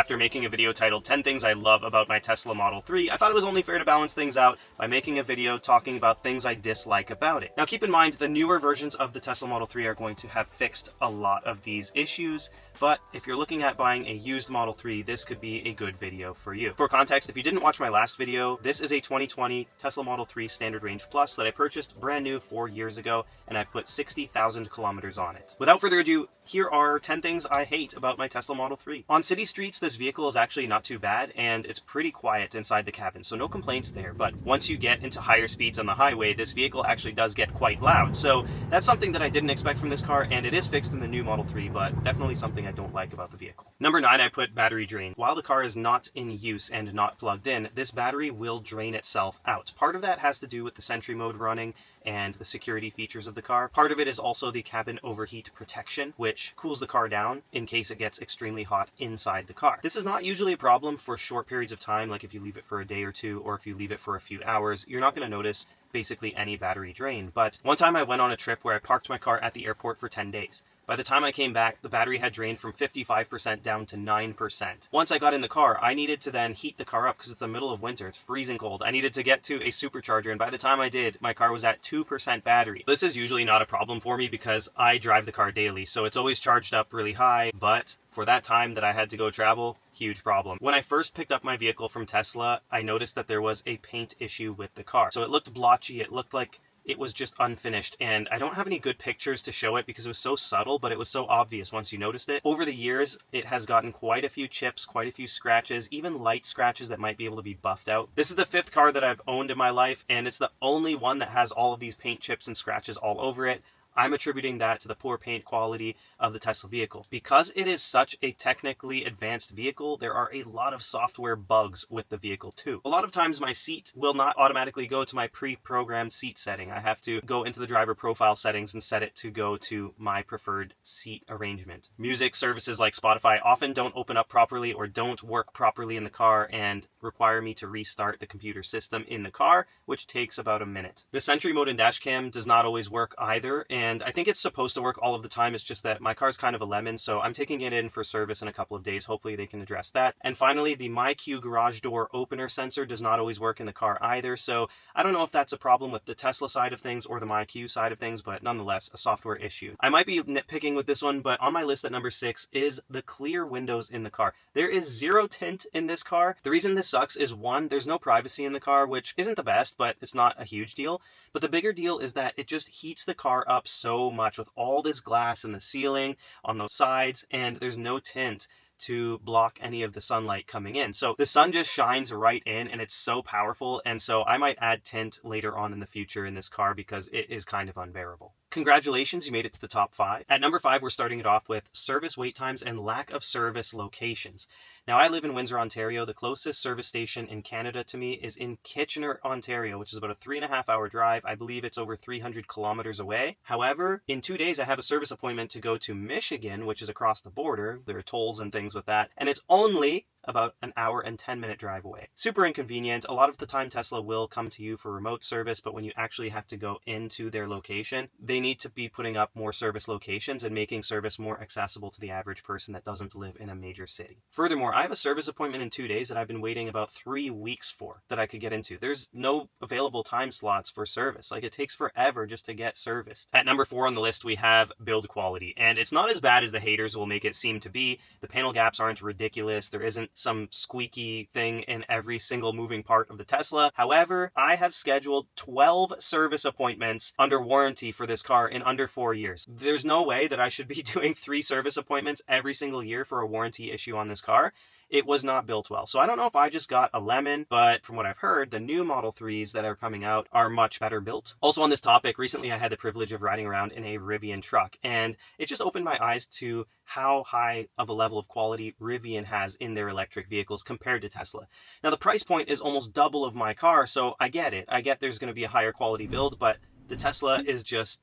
After making a video titled 10 Things I Love About My Tesla Model 3, I thought it was only fair to balance things out by making a video talking about things I dislike about it. Now keep in mind, the newer versions of the Tesla Model 3 are going to have fixed a lot of these issues, but if you're looking at buying a used Model 3, this could be a good video for you. For context, if you didn't watch my last video, this is a 2020 Tesla Model 3 Standard Range Plus that I purchased brand new 4 years ago, and I've put 60,000 kilometers on it. Without further ado, here are 10 things I hate about my Tesla Model 3. On city streets, this vehicle is actually not too bad, and it's pretty quiet inside the cabin, so no complaints there. But once you get into higher speeds on the highway, this vehicle actually does get quite loud. So that's something that I didn't expect from this car, and it is fixed in the new Model 3, but definitely something I don't like about the vehicle. Number 9, I put battery drain. While the car is not in use and not plugged in, this battery will drain itself out. Part of that has to do with the Sentry mode running and the security features of the car. Part of it is also the cabin overheat protection, which cools the car down in case it gets extremely hot inside the car. This is not usually a problem for short periods of time, like if you leave it for a day or two, or if you leave it for a few hours. You're not going to notice basically any battery drain. But one time I went on a trip where I parked my car at the airport for 10 days. By the time I came back, the battery had drained from 55% down to 9%. Once I got in the car, I needed to then heat the car up because it's the middle of winter. It's freezing cold. I needed to get to a supercharger, and by the time I did, my car was at 2% battery. This is usually not a problem for me because I drive the car daily, so it's always charged up really high, but for that time that I had to go travel, huge problem. When I first picked up my vehicle from Tesla, I noticed that there was a paint issue with the car. So it looked blotchy, it looked like it was just unfinished, and I don't have any good pictures to show it because it was so subtle, but it was so obvious once you noticed it. Over the years, it has gotten quite a few chips, quite a few scratches, even light scratches that might be able to be buffed out. This is the 5th car that I've owned in my life, and it's the only one that has all of these paint chips and scratches all over it. I'm attributing that to the poor paint quality of the Tesla vehicle. Because it is such a technically advanced vehicle, there are a lot of software bugs with the vehicle too. A lot of times my seat will not automatically go to my pre-programmed seat setting. I have to go into the driver profile settings and set it to go to my preferred seat arrangement. Music services like Spotify often don't open up properly or don't work properly in the car and require me to restart the computer system in the car, which takes about a minute. The Sentry mode and dash cam does not always work either, and I think it's supposed to work all of the time. It's just that my car's kind of a lemon, so I'm taking it in for service in a couple of days. Hopefully they can address that. And finally, the MyQ garage door opener sensor does not always work in the car either, so I don't know if that's a problem with the Tesla side of things or the MyQ side of things, but nonetheless, a software issue. I might be nitpicking with this one, but on my list at number 6 is the clear windows in the car. There is zero tint in this car. The reason this sucks is, one, there's no privacy in the car, which isn't the best, but it's not a huge deal. But the bigger deal is that it just heats the car up so much with all this glass in the ceiling, on those sides, and there's no tint to block any of the sunlight coming in. So the sun just shines right in, and it's so powerful, and so I might add tint later on in the future in this car because it is kind of unbearable. Congratulations, you made it to the top 5. At number 5, we're starting it off with service wait times and lack of service locations. Now, I live in Windsor, Ontario. The closest service station in Canada to me is in Kitchener, Ontario, which is about a 3.5-hour drive. I believe it's over 300 kilometers away. However, in 2 days, I have a service appointment to go to Michigan, which is across the border. There are tolls and things with that, and it's only about an hour and 10-minute drive away. Super inconvenient. A lot of the time Tesla will come to you for remote service, but when you actually have to go into their location, they need to be putting up more service locations and making service more accessible to the average person that doesn't live in a major city. Furthermore, I have a service appointment in 2 days that I've been waiting about 3 weeks for that I could get into. There's no available time slots for service. Like, it takes forever just to get serviced. At number 4 on the list, we have build quality, and it's not as bad as the haters will make it seem to be. The panel gaps aren't ridiculous. There isn't some squeaky thing in every single moving part of the Tesla. However, I have scheduled 12 service appointments under warranty for this car in under 4 years. There's no way that I should be doing 3 service appointments every single year for a warranty issue on this car. It was not built well. So I don't know if I just got a lemon, but from what I've heard, the new Model 3s that are coming out are much better built. Also on this topic, recently I had the privilege of riding around in a Rivian truck, and it just opened my eyes to how high of a level of quality Rivian has in their electric vehicles compared to Tesla. Now the price point is almost double of my car, so I get it. I get there's going to be a higher quality build, but the Tesla is just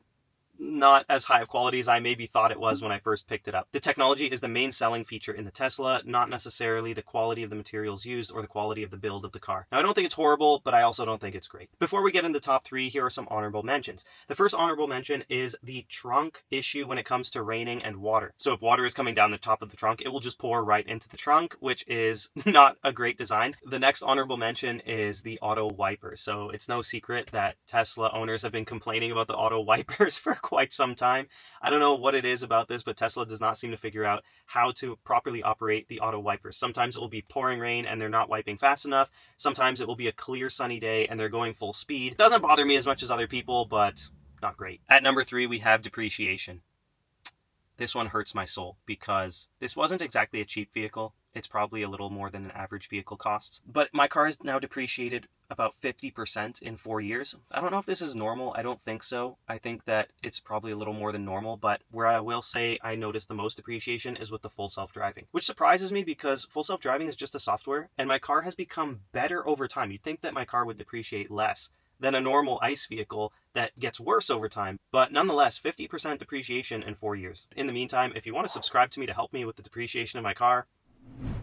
not as high of quality as I maybe thought it was when I first picked it up. The technology is the main selling feature in the Tesla, not necessarily the quality of the materials used or the quality of the build of the car. Now, I don't think it's horrible, but I also don't think it's great. Before we get into the top 3, here are some honorable mentions. The first honorable mention is the trunk issue when it comes to raining and water. So if water is coming down the top of the trunk, it will just pour right into the trunk, which is not a great design. The next honorable mention is the auto wipers. So it's no secret that Tesla owners have been complaining about the auto wipers for quite some time. I don't know what it is about this, but Tesla does not seem to figure out how to properly operate the auto wipers. Sometimes it will be pouring rain and they're not wiping fast enough. Sometimes it will be a clear sunny day and they're going full speed. It doesn't bother me as much as other people, but not great. At number 3, we have depreciation. This one hurts my soul because this wasn't exactly a cheap vehicle. It's probably a little more than an average vehicle costs. But my car is now depreciated about 50% in 4 years. I don't know if this is normal. I don't think so. I think that it's probably a little more than normal. But where I will say I noticed the most depreciation is with the full self-driving, which surprises me because full self-driving is just a software and my car has become better over time. You'd think that my car would depreciate less than a normal ICE vehicle that gets worse over time. But nonetheless, 50% depreciation in 4 years. In the meantime, if you want to subscribe to me to help me with the depreciation of my car,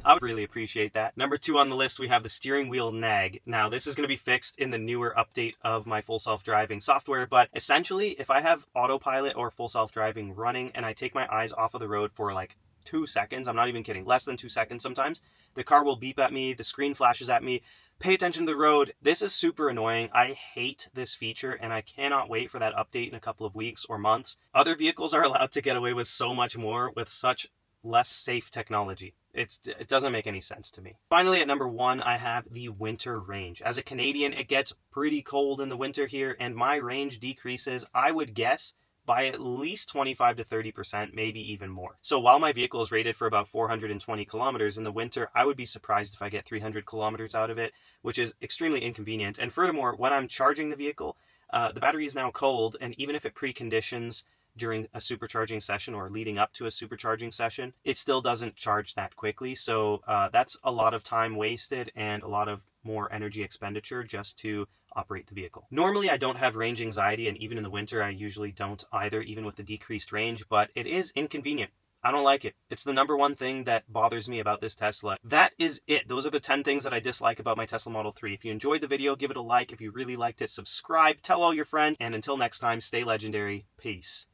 I would really appreciate that. Number 2 on the list, we have the steering wheel nag. Now, this is going to be fixed in the newer update of my full self-driving software, but essentially, if I have autopilot or full self-driving running and I take my eyes off of the road for like 2 seconds, I'm not even kidding, less than 2 seconds sometimes, the car will beep at me, the screen flashes at me, pay attention to the road. This is super annoying. I hate this feature and I cannot wait for that update in a couple of weeks or months. Other vehicles are allowed to get away with so much more with such less safe technology. It doesn't make any sense to me. Finally, at number 1, I have the winter range. As a Canadian, it gets pretty cold in the winter here and my range decreases, I would guess, by at least 25 to 30%, maybe even more. So while my vehicle is rated for about 420 kilometers in the winter, I would be surprised if I get 300 kilometers out of it, which is extremely inconvenient. And furthermore, when I'm charging the vehicle, the battery is now cold, and even if it preconditions during a supercharging session or leading up to a supercharging session, it still doesn't charge that quickly. So that's a lot of time wasted and a lot of more energy expenditure just to operate the vehicle. Normally, I don't have range anxiety, and even in the winter, I usually don't either, even with the decreased range, but it is inconvenient. I don't like it. It's the number 1 thing that bothers me about this Tesla. That is it. Those are the 10 things that I dislike about my Tesla Model 3. If you enjoyed the video, give it a like. If you really liked it, subscribe, tell all your friends, and until next time, stay legendary. Peace.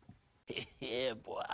Yeah, boy.